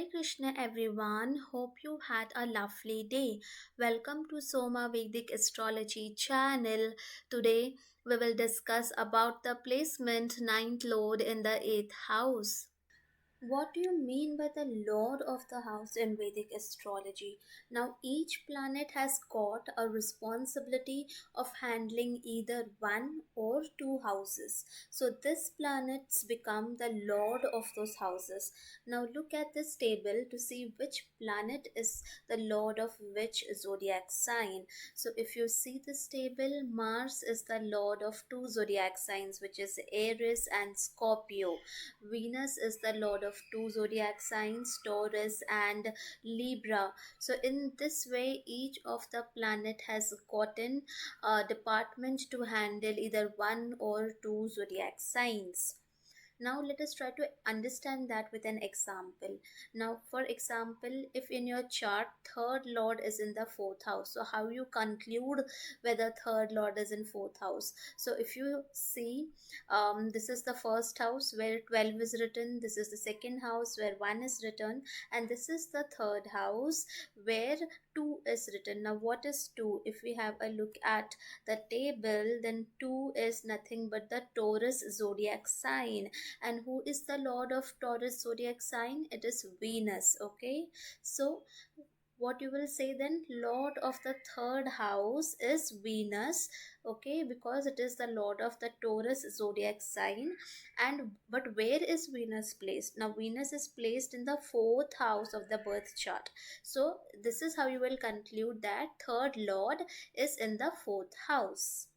Hare Krishna everyone, hope you had a lovely day. Welcome to Soma Vedic Astrology channel. Today we will discuss about the placement ninth lord in the 8th house. What do you mean by the Lord of the House in Vedic astrology? Now, each planet has got a responsibility of handling either one or two houses. So, this planets become the Lord of those houses. Now, look at this table to see which planet is the Lord of which zodiac sign. So, if you see this table, Mars is the Lord of two zodiac signs, which is Aries and Scorpio. Venus is the lord of two zodiac signs, Taurus and Libra. So, in this way, each of the planet has gotten a department to handle either one or two zodiac signs. Now let us try to understand that with an example. Now for example, if in your chart third lord is in the fourth house, so how you conclude whether third lord is in fourth house? So if you see, this is the first house where 12 is written, this is the second house where 1 is written, and this is the third house where 2 is written. Now what is 2? If we have a look at the table, then 2 is nothing but the Taurus zodiac sign. And who is the lord of Taurus zodiac sign? It is Venus. Okay, so what you will say then, lord of the third house is Venus. Okay, because it is the lord of the Taurus zodiac sign. And but where is Venus placed? Now Venus is placed in the fourth house of the birth chart. So this is how you will conclude that third lord is in the fourth house.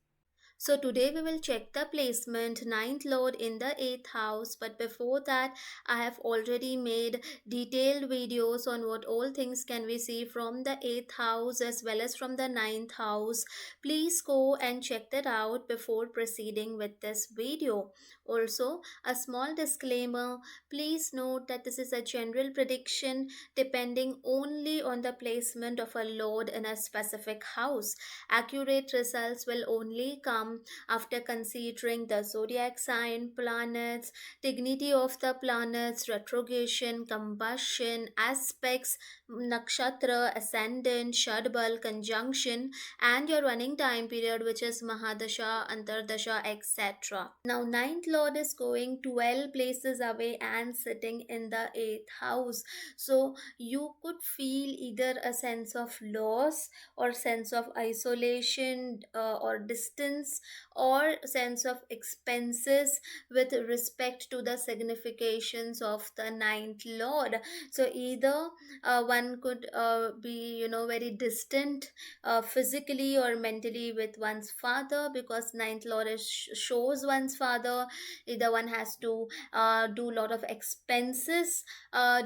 So today we will check the placement ninth lord in the 8th house, but before that I have already made detailed videos on what all things can we see from the 8th house as well as from the ninth house. Please go and check that out before proceeding with this video. Also, a small disclaimer, please note that this is a general prediction depending only on the placement of a lord in a specific house. Accurate results will only come after considering the zodiac sign, planets, dignity of the planets, retrogression, combustion, aspects, nakshatra, ascendant, shadbal, conjunction, and your running time period, which is Mahadasha, Antardasha, etc. Now, ninth lord is going 12 places away and sitting in the 8th house. So, you could feel either a sense of loss or sense of isolation or distance or sense of expenses with respect to the significations of the ninth lord. So either one could be very distant physically or mentally with one's father, because ninth lord shows one's father. Either one has to do a lot of expenses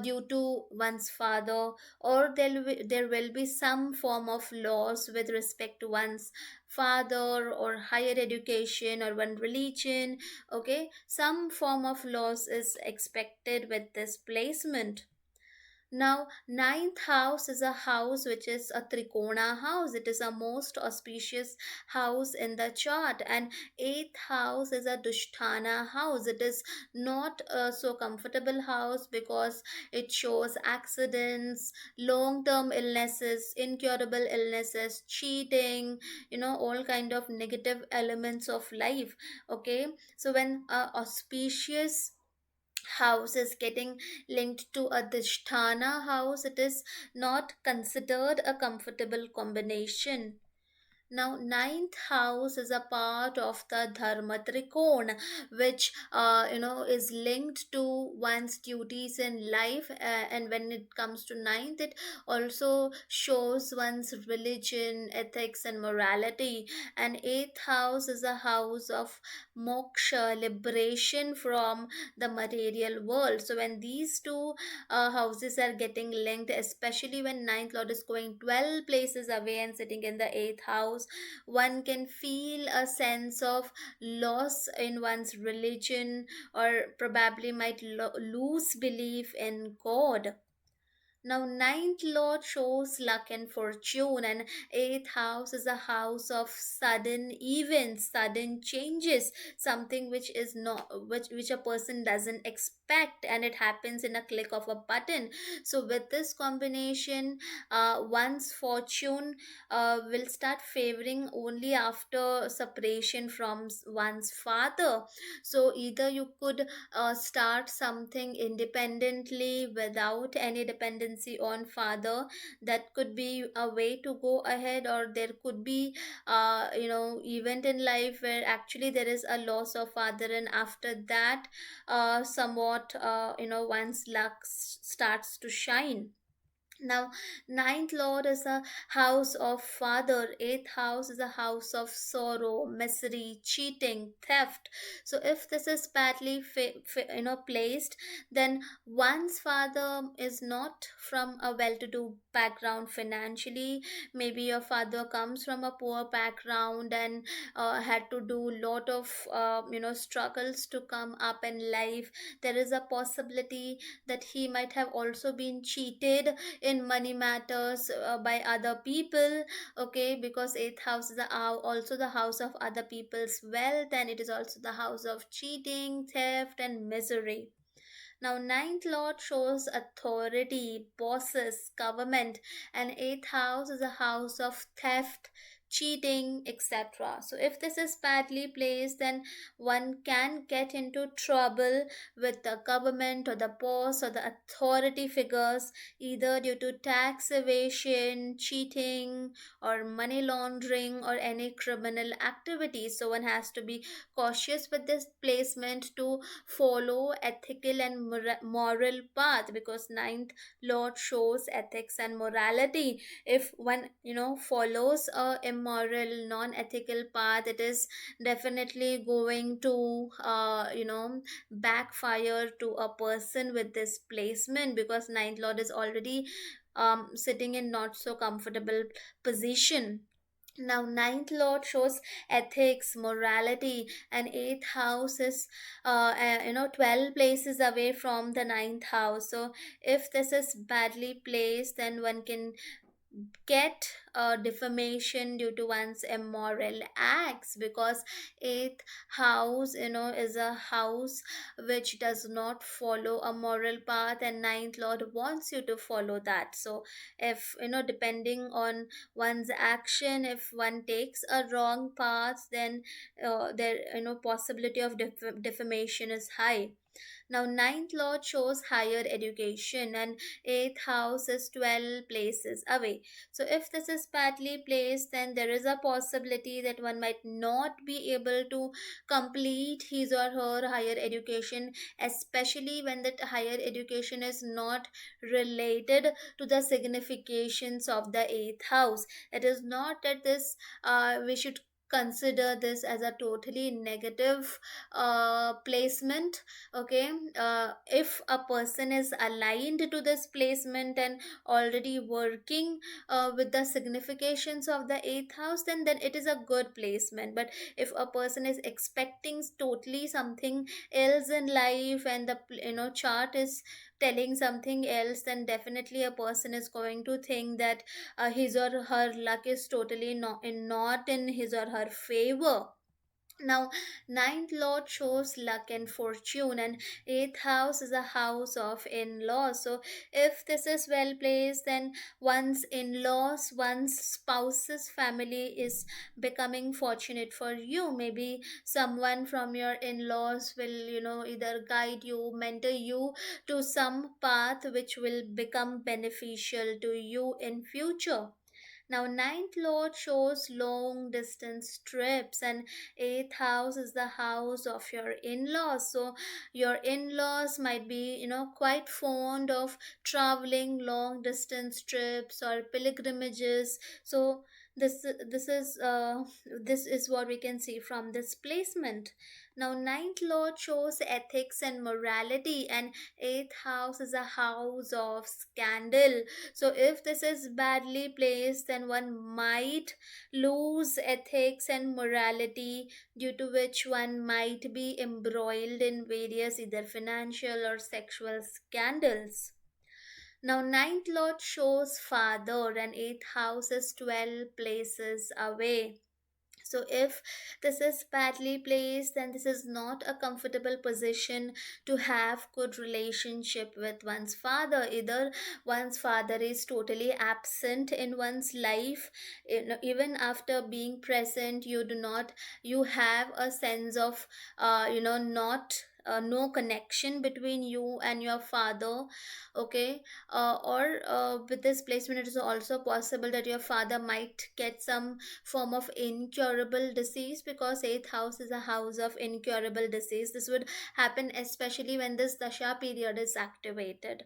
due to one's father, or there will be some form of loss with respect to one's father or higher education or one religion. Okay, some form of loss is expected with this placement. Now, ninth house is a house which is a Trikona house. It is a most auspicious house in the chart. And eighth house is a Dushtana house. It is not a so comfortable house because it shows accidents, long-term illnesses, incurable illnesses, cheating, all kind of negative elements of life. Okay, so when auspicious house is getting linked to a Dishtana house, it is not considered a comfortable combination. Now, ninth house is a part of the Dharma Trikona, which is linked to one's duties in life. And when it comes to ninth, it also shows one's religion, ethics, and morality. And eighth house is a house of moksha, liberation from the material world. So, when these two houses are getting linked, especially when ninth lord is going 12 places away and sitting in the eighth house, one can feel a sense of loss in one's religion, or probably might lose belief in God. Now, ninth lord shows luck and fortune, and eighth house is a house of sudden events, sudden changes, something which is not which a person doesn't expect expect, and it happens in a click of a button. So with this combination, one's fortune will start favoring only after separation from one's father. So either you could start something independently without any dependency on father. That could be a way to go ahead, or there could be event in life where actually there is a loss of father, and after that somewhat one's luck starts to shine. Now, ninth lord is a house of father. Eighth house is a house of sorrow, misery, cheating, theft. So, if this is badly placed, then one's father is not from a well-to-do background financially. Maybe your father comes from a poor background and had to do lot of struggles to come up in life. There is a possibility that he might have also been cheated in money matters by other people. Okay, because eighth house is also the house of other people's wealth, and it is also the house of cheating, theft, and misery. Now, ninth lord shows authority, bosses, government, and eighth house is a house of theft, cheating, etc. So, if this is badly placed, then one can get into trouble with the government or the boss or the authority figures, either due to tax evasion, cheating, or money laundering, or any criminal activity. So, one has to be cautious with this placement to follow ethical and moral path, because ninth lord shows ethics and morality. If one follows a immoral non-ethical path, it is definitely going to backfire to a person with this placement, because ninth lord is already sitting in not so comfortable position. Now, ninth lord shows ethics, morality, and eighth house is 12 places away from the ninth house. So if this is badly placed, then one can get defamation due to one's immoral acts, because eighth house is a house which does not follow a moral path, and ninth lord wants you to follow that. So if depending on one's action, if one takes a wrong path, then there possibility of defamation is high. Now, ninth lord shows higher education, and eighth house is 12 places away. So, if this is badly placed, then there is a possibility that one might not be able to complete his or her higher education, especially when that higher education is not related to the significations of the eighth house. It is not that this we should consider this as a totally negative placement. Okay, if a person is aligned to this placement and already working with the significations of the eighth house, then it is a good placement. But if a person is expecting totally something else in life, and the chart is telling something else, then definitely a person is going to think that his or her luck is totally not in his or her favor. Now, ninth lord shows luck and fortune, and eighth house is a house of in laws. So, if this is well placed, then one's in laws, one's spouse's family is becoming fortunate for you. Maybe someone from your in laws will, either guide you, mentor you to some path which will become beneficial to you in future. Now, ninth lord shows long distance trips, and eighth house is the house of your in laws. So, your in laws might be, quite fond of traveling long distance trips or pilgrimages. So, this is what we can see from this placement. Now, ninth lord shows ethics and morality, and eighth house is a house of scandal. So, if this is badly placed, then one might lose ethics and morality, due to which one might be embroiled in various either financial or sexual scandals. Now, ninth lord shows father, and eighth house is 12 places away. So if this is badly placed, then this is not a comfortable position to have good relationship with one's father. Either one's father is totally absent in one's life, even after being present, you do not, you have a sense of not no connection between you and your father. Okay. Or with this placement, it is also possible that your father might get some form of incurable disease, because eighth house is a house of incurable disease. This would happen especially when this dasha period is activated.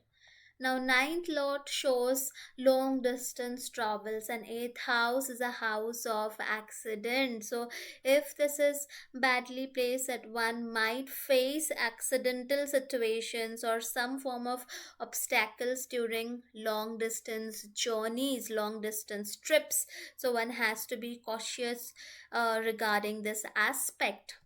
Now, ninth lord shows long distance travels, and eighth house is a house of accident. So, if this is badly placed, that one might face accidental situations or some form of obstacles during long distance journeys, long distance trips. So, one has to be cautious regarding this aspect.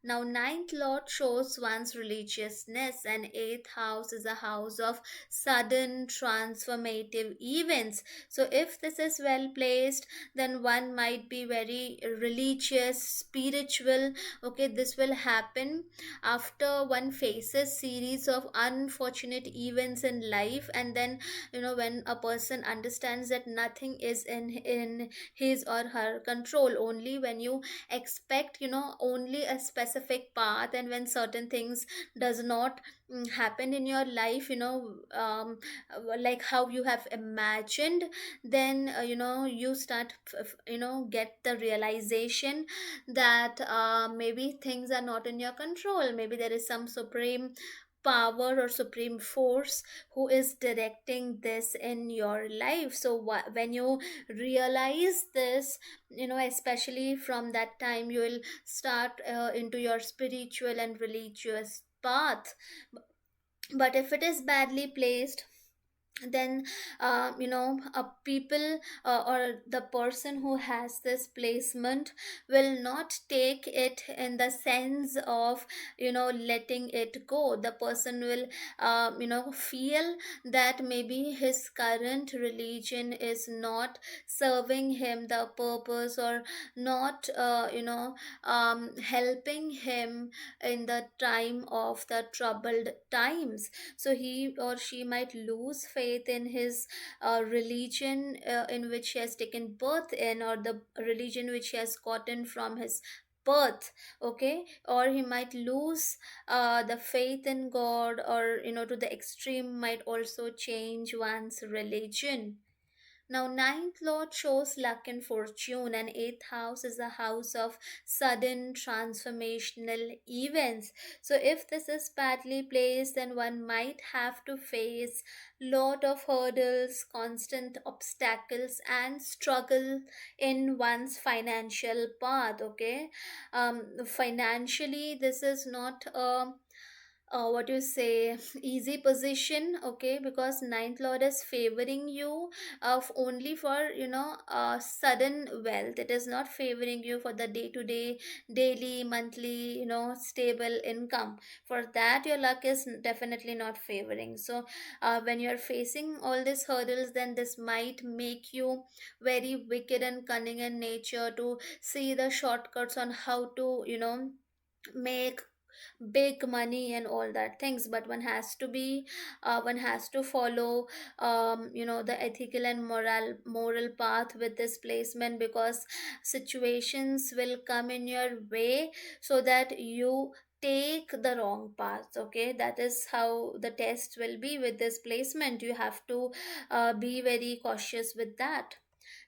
Now, ninth lord shows one's religiousness, and eighth house is a house of sudden transformative events. So, if this is well placed, then one might be very religious, spiritual. Okay, this will happen after one faces series of unfortunate events in life, and then when a person understands that nothing is in his or her control, only when you expect only a specific path, and when certain things does not happen in your life, like how you have imagined, then you start get the realization that maybe things are not in your control. Maybe there is some supreme power or supreme force who is directing this in your life. So when you realize this, especially from that time, you will start into your spiritual and religious path. But if it is badly placed, then people or the person who has this placement will not take it in the sense of letting it go. The person will feel that maybe his current religion is not serving him the purpose, or not helping him in the time of the troubled times. So he or she might lose faith in his religion in which he has taken birth in, or the religion which he has gotten from his birth. Okay. Or he might lose the faith in god, or to the extreme might also change one's religion. Now, ninth lord shows luck and fortune, and eighth house is a house of sudden transformational events. So, if this is badly placed, then one might have to face lot of hurdles, constant obstacles, and struggle in one's financial path. Okay, financially, this is not a what you say easy position. Okay, because ninth lord is favoring you of only for sudden wealth. It is not favoring you for the day to day, daily, monthly, stable income. For that, your luck is definitely not favoring. So when you're facing all these hurdles, then this might make you very wicked and cunning in nature, to see the shortcuts on how to make big money and all that things. But one has to be one has to follow the ethical and moral path with this placement, because situations will come in your way so that you take the wrong path. Okay, that is how the test will be with this placement. You have to be very cautious with that.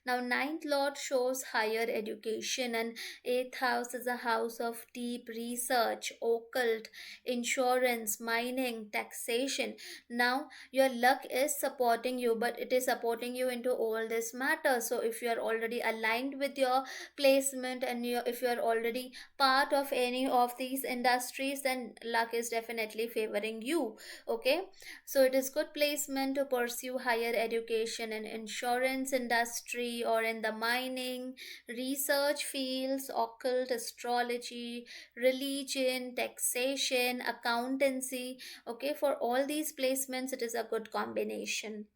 Now, ninth lord shows higher education, and eighth house is a house of deep research, occult, insurance, mining, taxation. Now, your luck is supporting you, but it is supporting you into all this matter. So, if you are already aligned with your placement, and if you are already part of any of these industries, then luck is definitely favoring you. Okay, so it is good placement to pursue higher education in insurance industry, or in the mining, research fields, occult, astrology, religion, taxation, accountancy. Okay, for all these placements, it is a good combination.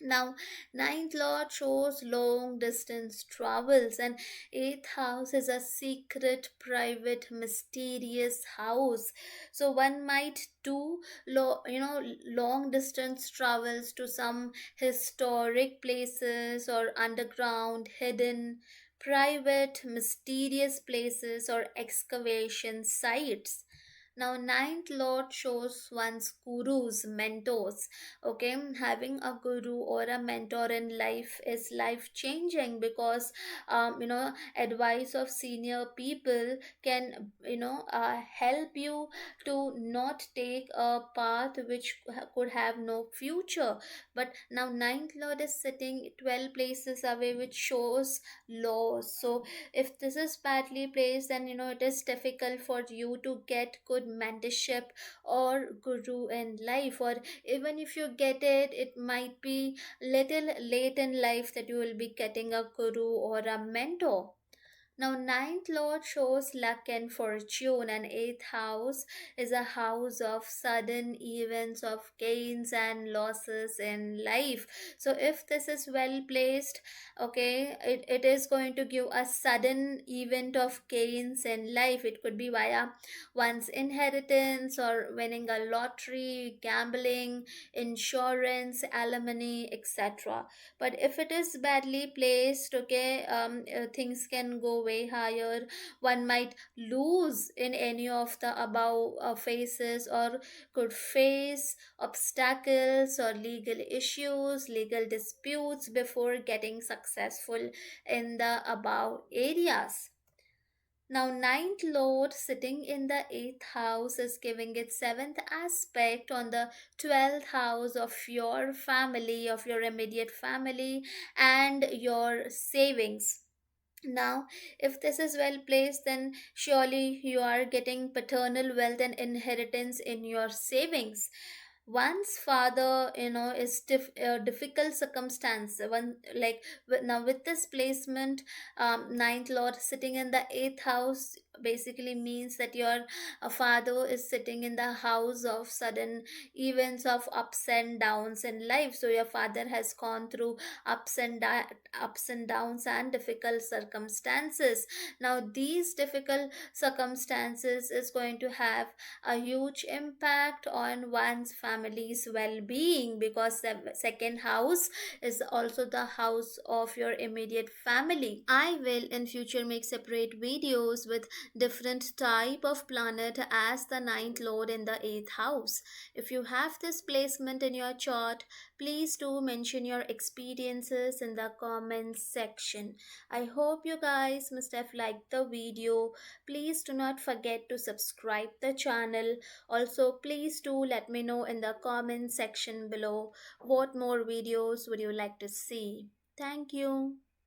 Now, ninth lord shows long distance travels, and eighth house is a secret, private, mysterious house. So one might do, long distance travels to some historic places or underground, hidden, private, mysterious places or excavation sites. Now, ninth lord shows one's gurus, mentors. Okay, having a guru or a mentor in life is life changing, because advice of senior people can help you to not take a path which could have no future. But now ninth lord is sitting 12 places away, which shows loss. So if this is badly placed, then it is difficult for you to get good mentorship or guru in life. Or even if you get it, it might be little late in life that you will be getting a guru or a mentor. Now, ninth lord shows luck and fortune, and eighth house is a house of sudden events, of gains and losses in life. So, if this is well placed, okay, it is going to give a sudden event of gains in life. It could be via one's inheritance or winning a lottery, gambling, insurance, alimony, etc. But if it is badly placed, okay, things can go way higher. One might lose in any of the above phases, or could face obstacles or legal issues, legal disputes before getting successful in the above areas. Now, ninth lord sitting in the eighth house is giving its seventh aspect on the 12th house of your family, of your immediate family, and your savings. Now, if this is well placed, then surely you are getting paternal wealth and inheritance in your savings. One's father, is difficult circumstance. One, like, now with this placement, ninth lord sitting in the eighth house basically means that your father is sitting in the house of sudden events, of ups and downs in life. So your father has gone through ups and downs and difficult circumstances. Now these difficult circumstances is going to have a huge impact on one's family's well-being, because the second house is also the house of your immediate family. I will in future make separate videos with different type of planet as the ninth lord in the eighth house. If you have this placement in your chart, please do mention your experiences in the comments section. I hope you guys must have liked the video. Please do not forget to subscribe the channel. Also, please do let me know in the comment section below what more videos would you like to see. Thank you.